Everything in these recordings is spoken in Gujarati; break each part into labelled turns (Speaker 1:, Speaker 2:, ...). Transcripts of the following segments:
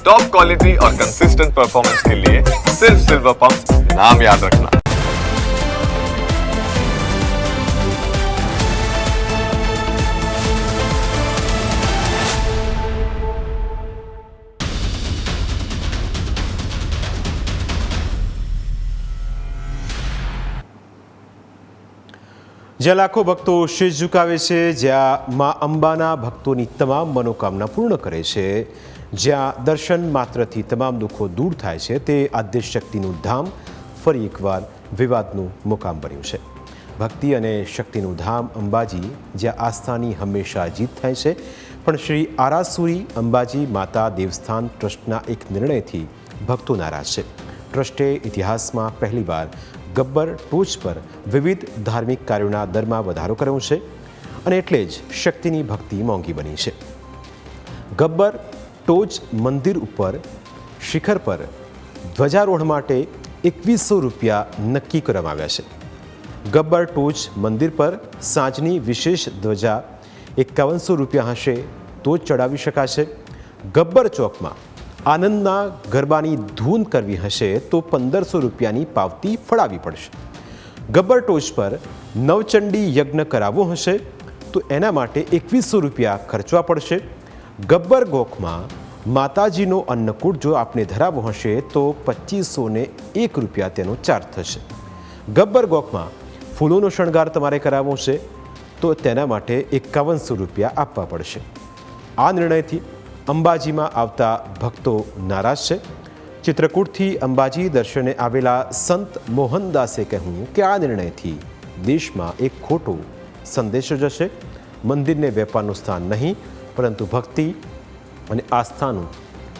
Speaker 1: टॉप क्वालिटी और कंसिस्टेंट परफॉर्मेंस के लिए सिर्फ सिल्वर पंप नाम याद रखना।
Speaker 2: જ્યાં લાખો ભક્તો શીશ ઝુકાવે છે, જ્યાં મા અંબાના ભક્તોની તમામ મનોકામના પૂર્ણ કરે છે, જ્યાં દર્શન માત્રથી તમામ દુઃખો દૂર થાય છે, તે આદ્યશક્તિનું ધામ ફરી એકવાર વિવાદનું મુકામ બન્યું છે। ભક્તિ અને શક્તિનું ધામ અંબાજી, જ્યાં આસ્થાની હંમેશા જીત થાય છે, પણ શ્રી આરાસુરી અંબાજી માતા દેવસ્થાન ટ્રસ્ટના એક નિર્ણયથી ભક્તો નારાજ છે। ટ્રસ્ટે ઇતિહાસમાં પહેલીવાર ગબ્બર ટોચ પર વિવિધ ધાર્મિક કાર્યોના દરમાં વધારો કર્યો છે અને એટલે જ શક્તિની ભક્તિ મોંઘી બની છે। ગબ્બર ટોચ મંદિર ઉપર શિખર પર ધ્વજારોહણ માટે 2100 રૂપિયા નક્કી કરવામાં આવ્યા છે। ગબ્બર ટોચ મંદિર પર સાંજની વિશેષ ધ્વજા 5100 રૂપિયા હશે તો જ ચડાવી શકાશે। ગબ્બર ચોકમાં આનંદના ગરબાની ધૂન કરવી હશે તો 1500 રૂપિયાની પાવતી ફળાવી પડશે। ગબ્બર ટોચ પર નવચંડી યજ્ઞ કરાવવો હશે તો એના માટે 2100 રૂપિયા ખર્ચવા પડશે। ગબ્બર ગોખમાં માતાજીનો અન્નકૂટ જો આપને ધરાવવો હશે તો 2501 રૂપિયા તેનો ચાર્જ થશે। ગબ્બર ગોખમાં ફૂલોનો શણગાર તમારે કરાવવો છે તો તેના માટે 5100 રૂપિયા આપવા પડશે। આ નિર્ણયથી અંબાજીમાં આવતા ભક્તો નારાજ છે। ચિત્રકૂટથી અંબાજી દર્શને આવેલા સંત મોહનદાસે કહ્યું કે આ નિર્ણયથી દેશમાં એક ખોટો સંદેશો જશે। મંદિરને વેપારનું સ્થાન નહીં પરંતુ ભક્તિ અને આસ્થાનું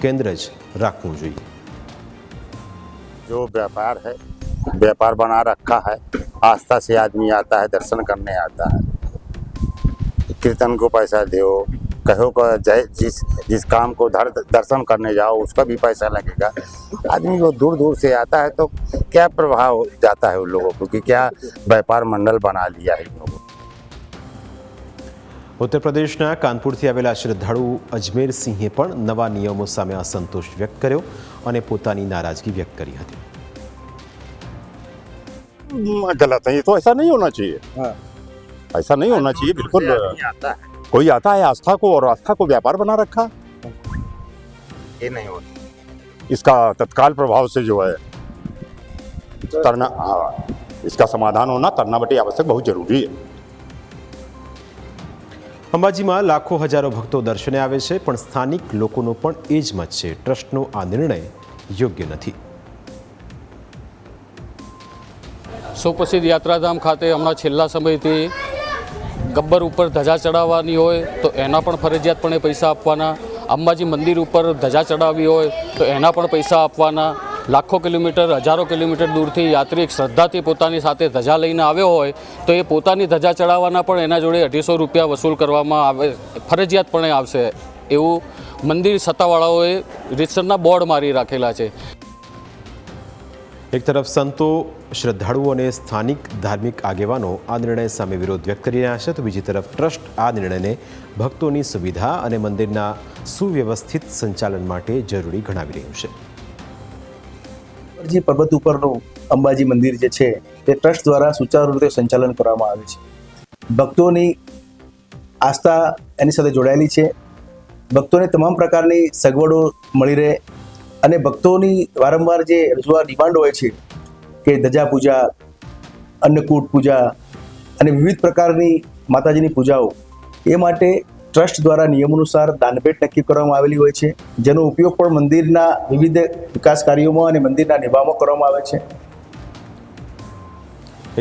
Speaker 2: કેન્દ્ર જ રાખવું જોઈએ।
Speaker 3: जो व्यापार है, व्यापार बना रखा है। आस्था से आदमी आता है, दर्शन करने आता है। कीर्तन को पैसा दो, कहो को जिस काम को दर्शन करने जाओ उसका भी पैसा लगेगा। आदमी वो दूर दूर से आता है तो क्या प्रभाव जाता है उन लोगों को कि क्या व्यापार मंडल बना लिया है इन लोगों।
Speaker 2: ઉત્તર પ્રદેશના કાનપુરથી આવેલા શ્રદ્ધાળુ અજમેર સિંહે પણ નવા નિયમો સામે અસંતોષ વ્યક્ત કર્યો અને પોતાની નારાજગી વ્યક્ત કરી હતી।
Speaker 4: गलत है, ये तो ऐसा नहीं होना चाहिए। ऐसा नहीं होना चाहिए बिल्कुल। कोई आता है आस्था को और आस्था को व्यापार बना रखा,
Speaker 3: ये नहीं होता।
Speaker 4: इसका तत्काल प्रभाव से जो है तरना, इसका समाधान होना तरनाबटी आवश्यक बहुत जरूरी है।
Speaker 2: અંબાજીમાં લાખો હજારો ભક્તો દર્શને આવે છે પણ સ્થાનિક લોકોનો પણ એ જ મત છે ટ્રસ્ટનો આ નિર્ણય યોગ્ય નથી।
Speaker 5: સુપ્રસિદ્ધ યાત્રાધામ ખાતે હમણાં છેલ્લા સમયથી ગબ્બર ઉપર ધજા ચડાવવાની હોય તો એના પણ ફરજિયાતપણે પૈસા આપવાના। અંબાજી મંદિર ઉપર ધજા ચડાવવી હોય તો એના પણ પૈસા આપવાના। લાખો કિલોમીટર, હજારો કિલોમીટર દૂરથી યાત્રિક શ્રદ્ધાથી પોતાની સાથે ધજા લઈને આવ્યો હોય તો એ પોતાની ધજા ચડાવવાના પણ એના જોડે 250 રૂપિયા વસૂલ કરવામાં આવે, ફરજિયાતપણે આવશે એવું મંદિર સત્તાવાળાઓએ રીતસરના બોર્ડ મારી રાખેલા છે।
Speaker 2: એક તરફ સંતો, શ્રદ્ધાળુઓ અને સ્થાનિક ધાર્મિક આગેવાનો આ નિર્ણય સામે વિરોધ વ્યક્ત કરી રહ્યા છે તો બીજી તરફ ટ્રસ્ટ આ નિર્ણયને ભક્તોની સુવિધા અને મંદિરના સુવ્યવસ્થિત સંચાલન માટે જરૂરી ગણાવી રહ્યું છે।
Speaker 6: જે પર્વત ઉપરનું અંબાજી મંદિર જે છે તે ટ્રસ્ટ દ્વારા સુચારુ રીતે સંચાલન કરવામાં આવે છે। ભક્તોની આસ્થા એની સાથે જોડાયેલી છે। ભક્તોને તમામ પ્રકારની સગવડો મળી રહે અને ભક્તોની વારંવાર જે રજૂઆત ડિમાન્ડ હોય છે કે ધજા પૂજા, અન્નકૂટ પૂજા અને વિવિધ પ્રકારની માતાજીની પૂજાઓ, એ માટે ટ્રસ્ટ દ્વારા નિયમ અનુસાર દાનભેટ નક્કી કરવામાં આવેલી હોય છે, જેનો ઉપયોગ પણ મંદિરના વિવિધ વિકાસ કાર્યોમાં અને મંદિરના નિર્માણમાં કરવામાં આવે છે।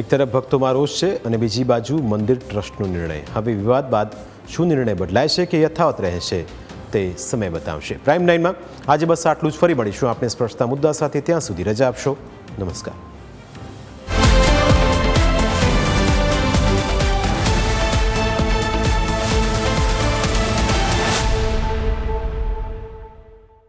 Speaker 2: એક તરફ ભક્તોમાં રોષ છે અને બીજી બાજુ મંદિર ટ્રસ્ટનો નિર્ણય। હવે વિવાદ બાદ શું નિર્ણય બદલાય છે કે યથાવત રહે છે તે સમય બતાવશે। પ્રાઇમ 9માં આજે બસ આટલું જ। ફરી મળીશું આપણે સ્પર્શતા મુદ્દા સાથે। ત્યાં સુધી રજા આપશો। નમસ્કાર।